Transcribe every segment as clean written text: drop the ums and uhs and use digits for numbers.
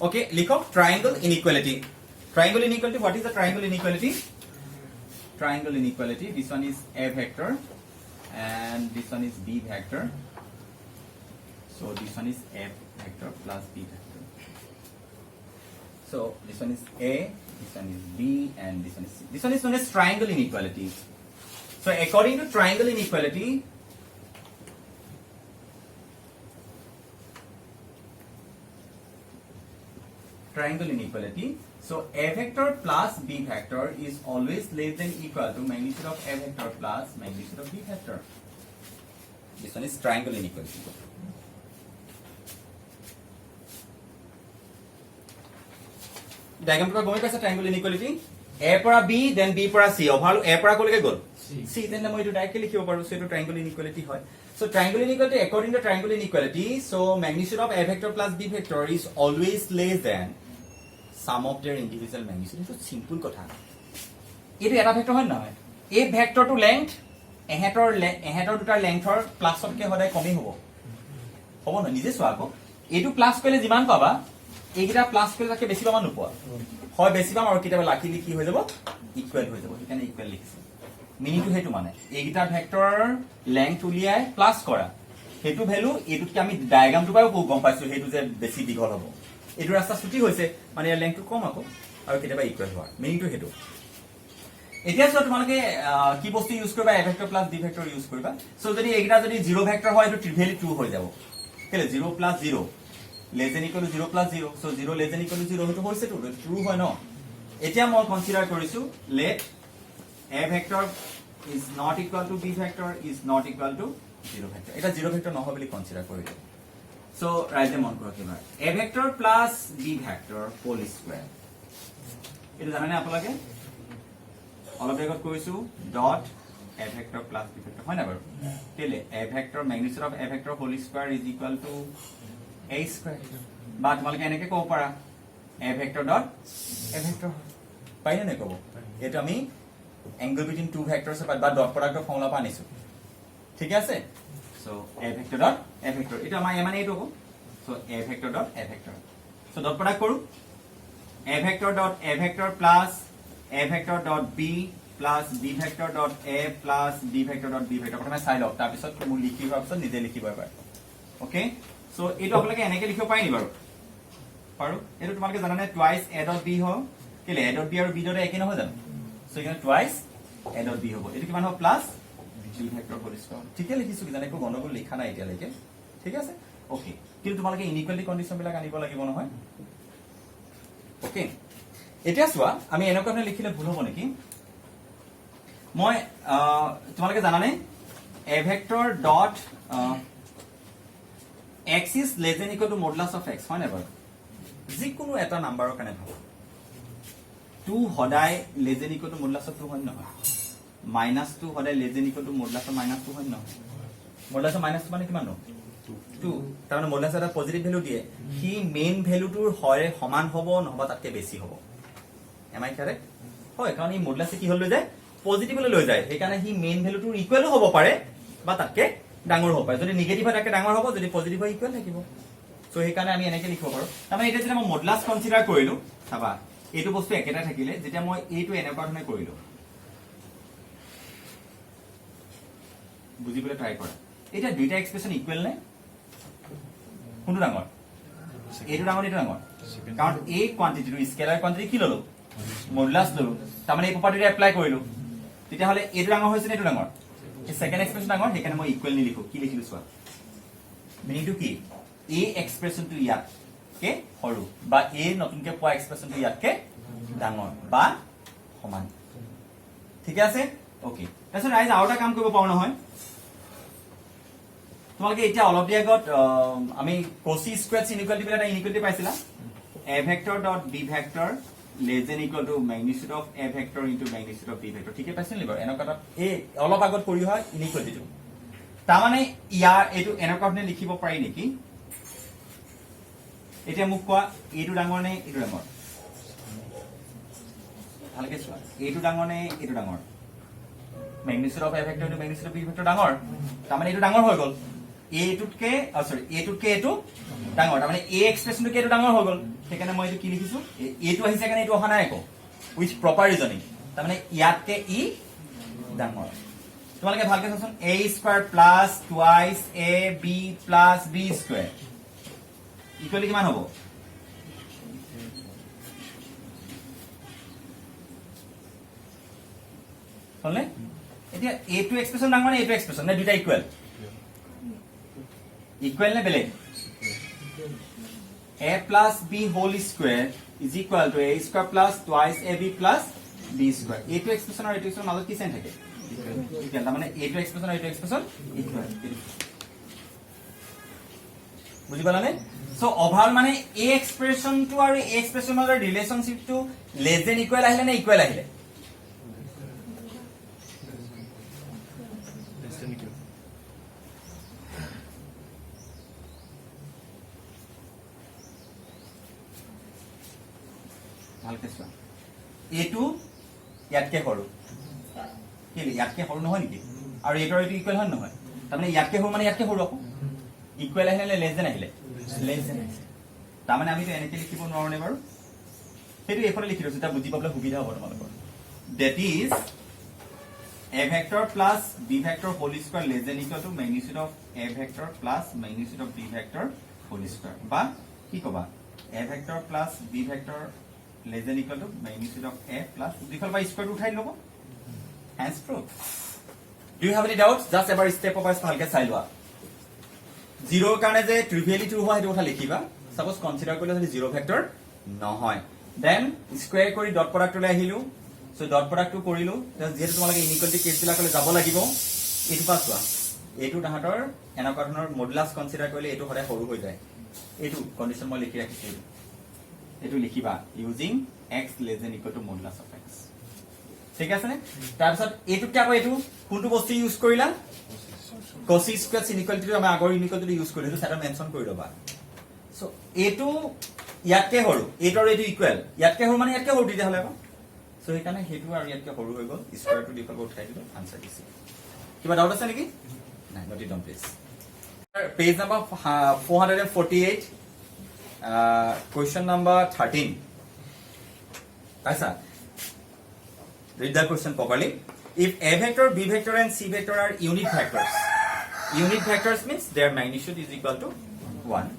Okay, likho triangle inequality. Triangle inequality, what is the triangle inequality? Triangle inequality, this one is A vector and this one is B vector. So this one is A vector plus B vector. So this one is A, this one is B, and this one is C. This one is known as triangle inequality. So according to triangle inequality, so A vector plus B vector is always less than equal to magnitude of A vector plus magnitude of B vector. This one is triangle inequality. Diagram to go make a triangle inequality. A para B, then B para C. Overall, A para go goal. C. Then the more to directly so to triangle inequality. So triangle inequality, according to triangle inequality, so magnitude of A vector plus B vector is always less than sum of their individual magnitude. It's simple kotha. It is a vector hoy na. A vector to length, ehetor dutar length or plus of ke hodai komi hobo. Hobo na nije soa ko. A to plus kole jiman paba, egita plus kole take besi pama nupoa. Hoy besi pam or kitabe luckily ki hoy jabo equal hoy jabo. Hikane equal likhise. Meaning to hetu mane egita vector length uliai plus kora. Hetu value etu ki ami diagram to paio gom paisu hetu je besi digol hobo. Etu rasta suti hoise mane er length to kom ako aru kitaba equal hoa. Meaning to hetu. এতিয়া so তোমালকে কি বস্তু use কৰিবা A vector plus B vector use কৰিবা so যদি এগিটা যদি 0 vector হয় এটো ট্ৰিভিয়ালি ট্ৰু হৈ যাব কেলে 0 plus 0 less than equal to 0 plus 0 so 0 less than equal to 0 হটো হৈছে ট্ৰু হয় ন এতিয়া মই কনসিডাৰ কৰিছো let A vector is not equal to B vector is not equal to 0 vector এটা 0 vector নহয় বুলি কনসিডাৰ কৰিলো সো ৰাইট মন কৰক এবাৰ A vector plus B vector whole square এটা জানেনে আপোনালোকে all of the got koisu dot A vector plus B vector hoy na baru kele A vector magnitude of A vector whole square is equal to A square ba tumalke eneke ko para A vector dot A vector paine ne kobo eto ami angle between two vectors ba dot product of formula pa anisu thik ase so A vector dot A vector eto amar emane eto ko so A vector dot A vector so dot product koru A vector dot A vector plus A vector dot B plus B vector dot A plus B vector dot B vector প্ৰথমে চাই লওক তাৰ পিছত মই লিখি হোৱাৰ পিছত নিজে লিখিব এবাৰ ওকে সো এটো আপোনালোকে এনেকে লিখিব পাই নি বাৰু পাৰো এটো তোমালোকে জানানে টুৱাইস A dot B হ কেলে A dot B আৰু B dot A একে নহয় জানো সো এখানে টুৱাইস A dot B হ'ব এটো কিমান হ'ব plus B vector whole square ঠিকে লিখিছো কি জানে একো গণ্ডগোল লিখা নাই এতিয়ালৈকে ঠিক আছে ওকে কিন্তু তোমালোকে ইনইকুয়ালিটি কন্ডিশন বিলাক আনিব লাগিব নহয় ওকে এতিয়া চোৱা আমি এনেকৈ লিখিলে ভুল হ'ব নেকি মই তোমালোকে জানানে A vector dot x is less than equal to modulus of x হয় না বাৰু যিকোনো এটা নাম্বাৰৰ কাৰণে ভাব 2 হদাই less than equal to modulus of 2 হয় নহয় -2 হদাই less than equal to modulus of -2 হয় নহয় modulus of -2 মানে কিমান ন 2 তাৰ মানে modulus এটা পজিটিভ ভ্যালু দিয়ে কি মেইন ভ্যালুটোৰ হয় সমান হ'ব নহবা তাতকে বেছি হ'ব am I correct হয় কাৰণ এই মডুলাস কি হল লৈ যায় পজিটিভলি লৈ যায় সেইকাৰণে হি মেইন ভ্যালুটো ইকুৱেল হ'ব পাৰে বা তাতকে ডাঙৰ হ'ব পাৰে যদি নেগেটিভ হয় তাতকে ডাঙৰ হ'ব যদি পজিটিভ হয় ইকুৱেল থাকিব সো সেইকাৰণে আমি এনেকে লিখিব পাৰো তাৰমানে এটা যেতিয়া মই মডুলাস কনসিডাৰ কৰিলো চাবা এইটো বস্তু একেটা থাকিলে যেতিয়া মই এইটো এনেকুৱা ধৰণে কৰিলো বুজিবলৈ ট্ৰাই কৰা এটা দুইটা এক্সপ্ৰেছন ইকুৱেল নে কোনটো ডাঙৰ এইটো ডাঙৰ এইটো ডাঙৰ কাৰণ এই কোৱান্টিটিটো স্কেলাৰ কোৱান্টিটি কি ললো মডুলাস ললো তাৰমানে এই প্ৰপাৰ্টিটো এপ্লাই কৰিলো তেতিয়া হলে এইটো ডাঙৰ হৈছে নে এইটো ডাঙৰ এই সেকেন্ড এক্সপ্ৰেছন ডাঙৰ সেইকাৰণে মই ইকুৱেল নি লিখো কি লিখিলো চোৱা মিনিংটো কি এই এক্সপ্ৰেছনটো ইয়াত কে সৰু বা এই নতুনকে পোৱা এক্সপ্ৰেছনটো ইয়াতকে ডাঙৰ বা সমান ঠিক আছে ওকে তাৰপিছত ৰাইজ আৰু এটা কাম কৰিব পাৰো নহয় তোমালোকে এতিয়া অলপ দি আগত আমি কোসি স্কয়াৰ ইনইকুয়ালিটি বিলা ইনইকুয়ালিটি পাইছিলা A vector dot B vector less than equal to magnitude of A vector into magnitude of B vector ঠিক আছে লিবাৰ এনেকুৱা এই অলপ আগত পঢ়ি হয় ইনইকুয়ালিটিটো তাৰ মানে ইয়াৰ এটো এনেকুৱানে লিখিব পাৰি নেকি এতিয়া মোক কোৱা এইটো ডাঙৰ নে এইটো ডাঙৰ ভালকে চোৱা এইটো ডাঙৰ নে এইটো ডাঙৰ magnitude of A vector into magnitude of B vector ডাঙৰ তাৰ মানে এইটো ডাঙৰ হৈ গল এইটোতকে সৰি এইটোতকে এইটো ডাঙৰ তাৰ মানে a এক্সপ্ৰেছনটো কেটো ডাঙৰ হৈ গল সেইকাৰণে মই এইটো কি লিখিছো এটো আহিছে কাৰণে এইটো অহা নাই আকৌ উইথ প্ৰপাৰ ৰিজনিং তাৰ মানে ইয়াতকে ই ডাঙৰ তোমালোকে ভালকে চাচোন a square plus twice ab plus b square equal কিমান হ'ব হলে এতিয়া a2 এক্সপ্ৰেছন ডাঙৰ নে a2 এক্সপ্ৰেছন নে দুটা ইকুৱেল ইকুৱেল নে বেলেগ a plus b whole square is equal to a square plus twice ab plus b square a2 expression और a2 expression মাজত কি সাইন থাকে ইকুৱেল তাৰ মানে a2 expression আৰু a2 expression ইকুৱেল বুজি পালানে সো ওভাৰঅল মানে a expression টো আৰু a expression মাজৰ ৰিলেশনশিপ টো লেস দেন ইকুৱেল আহিলে নে ইকুৱেল আহিলে ভালকে চোৱা এটো ইয়াতকে সৰু কেলে ইয়াতকে সৰু নহয় নেকি আৰু এটো আৰু ইকুৱেল হয় নহয় তাৰ মানে ইয়াতকে সৰু মানে ইয়াতকে সৰু আকৌ ইকুৱেল আহিলে লেস দেন আহিলে লেস দেন আহিছে তাৰ মানে আমি তো এনেকে লিখিব নোৱাৰো নে বাৰু সেইটো এফালে লিখি দিছো তা বুজি পাবলে সুবিধা হ'ব তোমালোকৰ that is a vector plus b vector whole square less than equal to magnitude of a vector plus magnitude of b vector whole square বা কি কবা a vector plus b vector less than equal to magnitude of a plus দুইফাল by square উঠাই লব hence proof do you have any doubts just এবাৰ step by step ভালকে চাই লোৱা 0 কাৰণে যে trivially true হয় এটা কথা লিখিবা suppose consider কৰিলে যদি 0 ভেক্টৰ নহয় then square কৰি dot product লৈ আহিলো so dot product টো কৰিলো যেহেতু তোমালোকে inequality কেছ বিলাকলৈ যাব লাগিব এইটো পাছ হোৱা এইটো তাহাতৰ এনেকুৱা ধৰণৰ মডুলাস কনসিডাৰ কৰিলে এইটো সদায় সৰু হৈ যায় এইটো কন্ডিশন মই লিখি ৰাখিছো এটো লিখিবা using x less than equal to modulus of x ঠিক আছে নে তাৰ পিছত এটুকে আকৌ এটু কোনটো বস্তু ইউজ কৰিলা cos square sin equal to আমি আগৰ ইকুৱেল ইউজ কৰিলো সেটা মেনশন কৰি লবা সো এটু ইয়াতকে সৰু এটো আৰু এটো ইকুৱেল ইয়াতকে সৰু মানে ইয়াতকে সৰু দিতে হলে আকৌ সো সেইকাৰণে হেতু আৰু ইয়াতকে সৰু হৈ গল স্কয়াৰ টু ডিফল্ট উঠাই দিলো আনসাৰ দিছি কিবা ডাউট আছে নেকি নাই not it down please page number 448 question number 13 aisa read the question properly if a vector b vector and c vector are unit vectors means their magnitude is equal to 1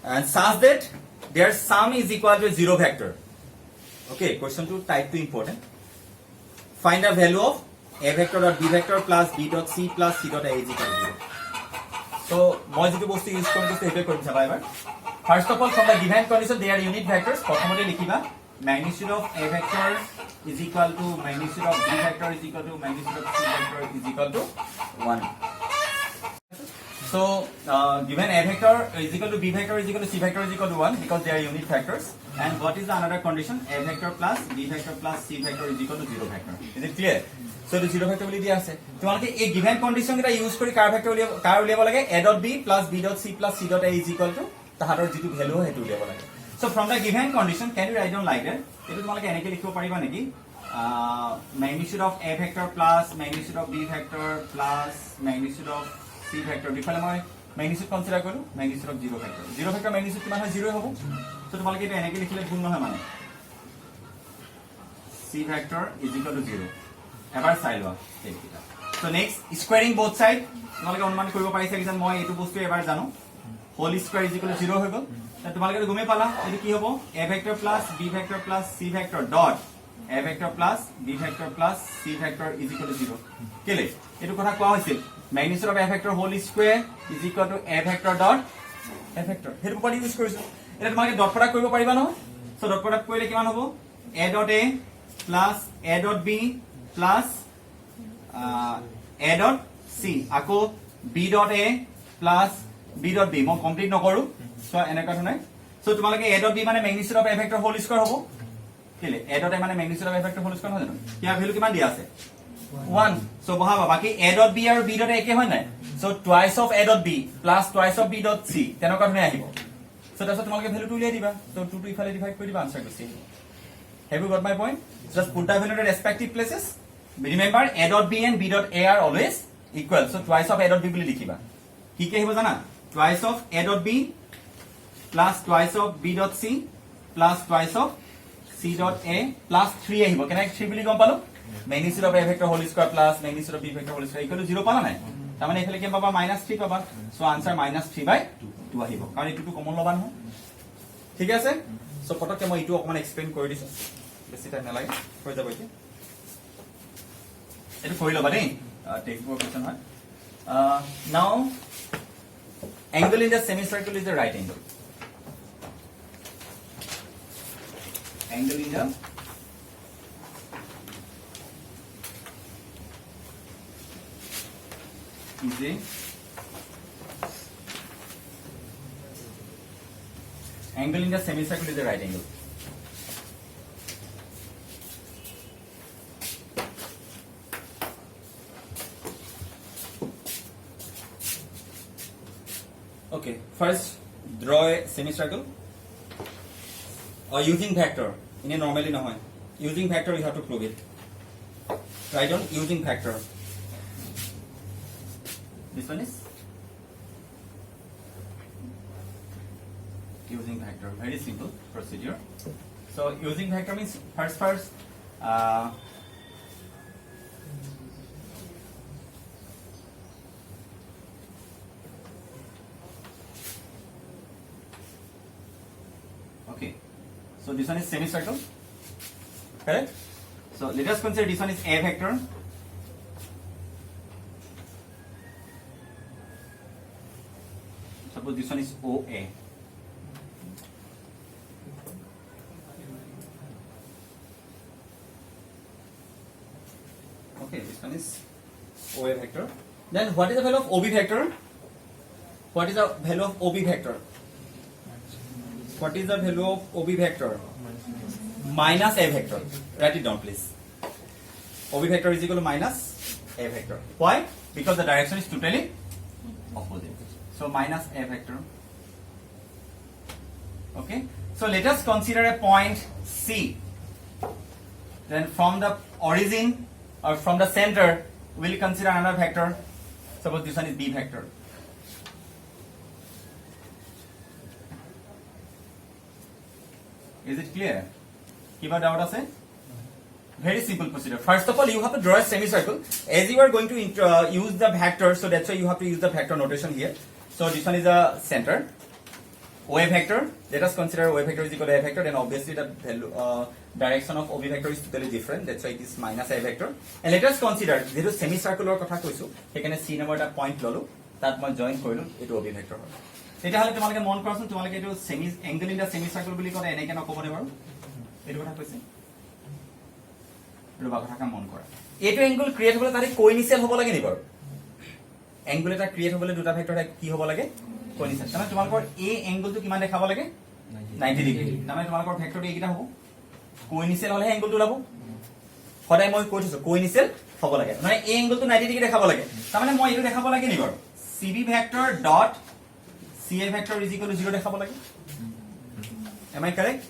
and such that their sum is equal to 0 vector okay question 2 type 2 important find the value of a vector dot b vector plus b dot c plus c dot a is equal to 0 so মই যেটো বস্তু use কৰিছো সেইটো কৰি চাবা এবাৰ First of all, from the given condition, they are unit vectors. প্রথমতে লিখিবা magnitude of a vector is equal to magnitude of b vector is equal to magnitude of c vector is equal to 1. So, given a vector is equal to b vector is equal to c vector is equal to 1 because they are unit vectors. And what is the another condition? A vector plus b vector plus c vector is equal to 0 vector. Is it clear? So, the 0 vector will be আছে তোমালোকে এই given condition এটা use কৰি কাৰ vector উলিয়াব লাগে a dot b plus b dot c plus c dot a is equal to তাহাতৰ যেটো value হেতু উলিয়াব লাগে so from the given condition can you write down like that এটো তোমালোকে এনেকে লিখিব পাৰিবা নেকি magnitude of a vector plus magnitude of b vector plus magnitude of c vector define মই magnitude কনসিডাৰ কৰো magnitude of 0 vector 0 vector magnitude কিমান হয় 0 হ'ব সো তোমালোকে এটা এনেকে লিখিলে ভুল নহয় মানে c vector is equal to 0 এবাৰ চাই লোৱা এইটা সো নেক্সট স্কোয়াৰিং বোথ সাইড তোমালোকে অনুমান কৰিব পাৰিছা কি মই এইটো বস্তু এবাৰ জানো whole square is equal to 0 হৈ গল তা তোমালোকে গমে পালা এটো কি হ'ব a vector plus b vector plus c vector dot a vector plus b vector plus c vector is equal to 0 কেলে এটো কথা কোৱা হৈছিল magnitude of a vector whole square is equal to a vector dot a vector হেতু পঢ়ি use কৰিছো এটা তোমালোকে ডট প্ৰডাক্ট কৰিব পাৰিবা নহয় সো ডট প্ৰডাক্ট কৰিলে কিমান হ'ব a dot a plus a dot b plus a dot c আকৌ b dot a plus b dot b মই কমপ্লিট নকৰো সো এনেকা ধৰণে সো তোমালোকে a dot b মানে magnitude of a vector whole square হ'ব কেলে a dot a মানে magnitude of a vector whole square হয় জানো কিয়া ভ্যালু কিমান দিয়া আছে 1 সো বহাবা বাকি a dot b আৰু b dot a একে হয় নাই so twice of a dot b plus twice of b dot c তেনেকা ধৰণে আহিব সো তাৰপিছত তোমালোকে ভ্যালুটো উলিয়াই দিবা সো 2 টু ইফালে ডিভাইড কৰি দিবা আনসাৰ গুছি have you got my point just put the value in the respective places remember a dot b and b dot a are always equal so twice of a dot b বুলি লিখিবা কি কি আহিব জানা twice of A dot B plus twice of B dot C plus twice of C dot A plus 3 আহিব কেনে 3 বুলি গম পালো magnitude of A vector whole square plus magnitude of B vector whole square equal to 0 পালা নাই তাৰ মানে এফালে কি পাবা -3 পাবা সো আনসাৰ -3/2 আহিব কাৰণ এটো কমন লবা নহয় ঠিক আছে সো পটককে মই এটো অকমান এক্সপ্লেইন কৰি দিছো বেছি টাইম নালাগে হৈ যাব এতিয়া এটো কৰি লবা দেই টেক্সটবুক কোৱেশ্চন হয় now angle in the semicircle is the right angle angle in the is a angle in the semicircle is the right angle okay first draw a semicircle or using vector in a normally no hoy using vector you have to prove it write on using vector this one is using vector very simple procedure so using vector means first okay so this one is semicircle correct so let us consider this one is A vector suppose this one is OA okay this one is OA vector then what is the value of OB vector what is the value of OB vector what is the value of OB vector minus A vector write it down please OB vector is equal to minus A vector why because the direction is totally opposite so minus A vector okay so let us consider a point C then from the origin or from the center we will consider another vector suppose this one is B vector is it clear kiba doubt ase very simple procedure first of all you have to draw a semicircle as you are going to use the vector so that's why you have to use the vector notation here so this one is a center OA vector let us consider OA vector is equal to A vector then obviously the value direction of OB vector is totally different that's why it is minus A vector and let us consider যেটো semicircle or কথা কৈছো এখানে C নামৰ এটা point ললো তাত মই join কৰিলো এটো OB vector হয় এটা হলে তোমালকে মন কৰাচোন তোমালকে এটো semi angle in the semicircle বুলি কয় এনেকে নকবনে বাৰু এটো কথা কৈছে ৰবা কথা মন কৰা এটো অ্যাঙ্গেল ক্ৰিয়েট হ'বলে তাৰে কোইনিশিয়াল হ'ব লাগে নি বাৰু অ্যাঙ্গেল এটা ক্ৰিয়েট হ'বলে দুটা ভেক্টৰ কি হ'ব লাগে কোইনিশিয়াল মানে তোমালোকৰ এই অ্যাঙ্গেলটো কিমান দেখাব লাগে 90 ডিগ্ৰী মানে তোমালোকৰ ভেক্টৰটো এইকিটা হ'ব কোইনিশিয়াল হলে অ্যাঙ্গেলটো লাভ সদায় মই কৈ থৈছো কোইনিশিয়াল হ'ব লাগে মানে এই অ্যাঙ্গেলটো 90 ডিগ্ৰী দেখাব লাগে তাৰ মানে মই এটো দেখাব লাগে নি বাৰু CB vector dot CA vector is equal to 0 দেখাব লাগে am I correct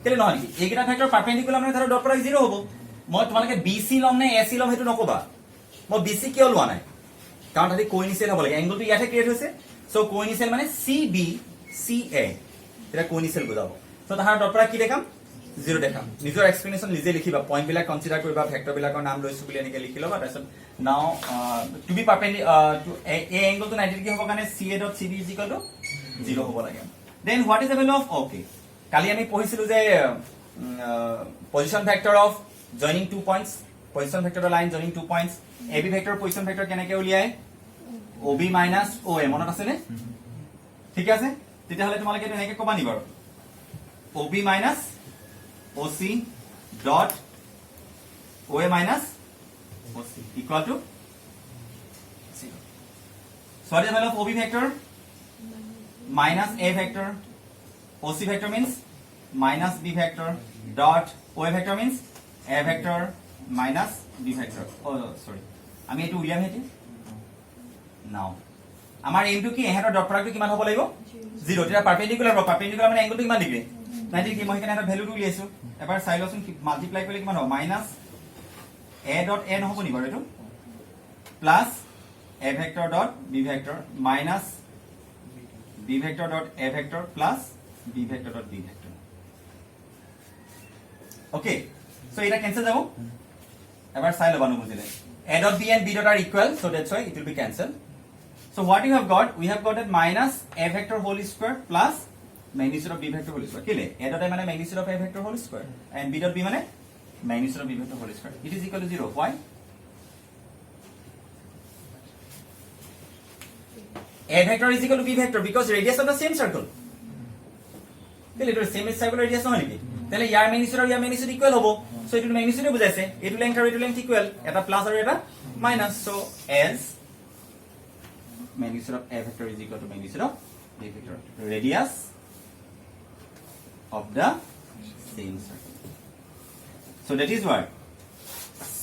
কেলে নহয় কি এইকেইটা ভেক্টৰ পাৰপেন্ডিকুলাৰ মানে ধৰ ডট প্ৰডাক্ট 0 হ'ব মই তোমালকে BC লম নে AC লম হেতু নকবা মই BC কিয় লোৱা নাই কাৰণ তাতে কোইনিশিয়াল হ'ব লাগে অ্যাঙ্গেলটো ইয়াতে ক্ৰিয়েট হৈছে সো কোইনিশিয়াল মানে CB CA এটা কোইনিশিয়াল বুজাব সো তাহাৰ ডট প্ৰডাক্ট কি দেখাম 0 দেখাম নিজৰ এক্সপ্লেনেশন নিজে লিখিবা পয়েন্ট বিলাক কনসিডাৰ কৰিবা ভেক্টৰ বিলাকৰ নাম লৈছো বুলি এনেকে লিখি লবা তাৰছত now to be perpendicular to a angle to 90 degree হ'ব কাৰণে CA dot CB is equal to 0 হ'ব লাগে then what is the value of okay কালি আমি পঢ়িছিলো যে position vector of joining two points position vector line joining two points AB vector position vector কেনেকে উলিয়ায় OB minus OA মনত আছে নে ঠিক আছে তেতিয়া হলে তোমালোকে এটো এনেকে কবা নি বাৰু OB minus OC dot OA minus OC equal to 0 so what is the value of OB vector minus A vector OC vector means minus B vector dot OA vector means A vector minus B vector oh sorry আমি এটো উলিয়াম হেতি নাও আমাৰ এমটো কি এহেতৰ dot প্ৰডাক্টটো কিমান হ'ব লাগিব 0 এটা পাৰপেন্ডিকুলাৰ মানে অ্যাঙ্গেলটো কিমান ডিগ্ৰী 90 ডিগ্ৰী মই কেনে এটা ভ্যালুটো উলিয়াইছো এবাৰ চাই লওঁচোন মাল্টিপ্লাই কৰিলে কিমান হ'ব মাইনাস A dot A নহব নি বাৰু এটো plus A vector dot B vector minus b vector dot a vector plus b vector dot b vector. Okay, so এটা cancel যাব এবার চাই লবা বুঝিলে a dot b and b dot are equal, so that's why it will be cancelled. So what you have got, we have got a minus a vector whole square plus magnitude of b vector whole square. Kile a dot a মানে magnitude of a vector whole square and b dot b মানে magnitude of b vector whole square. It is equal to 0. Why? A vector is equal to b vector because radius of the same circle. Kile it is same circle radius নহয় নেকি? তাহলে ইয়ার magnitude আর ইয়ার magnitude equal হবো, so it will magnitude বুঝাইছে, এটু length আর এটু length equal, এটা plus আর এটা minus, so as magnitude of a vector is equal to magnitude of b vector, radius of the same circle. So that is what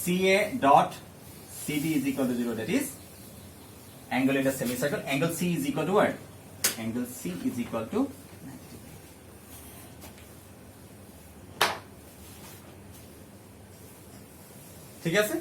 CA dot CD is equal to 0. That is angle in the semicircle. Angle C is equal to what? Angle C is equal to 90 degree. ঠিক আছে?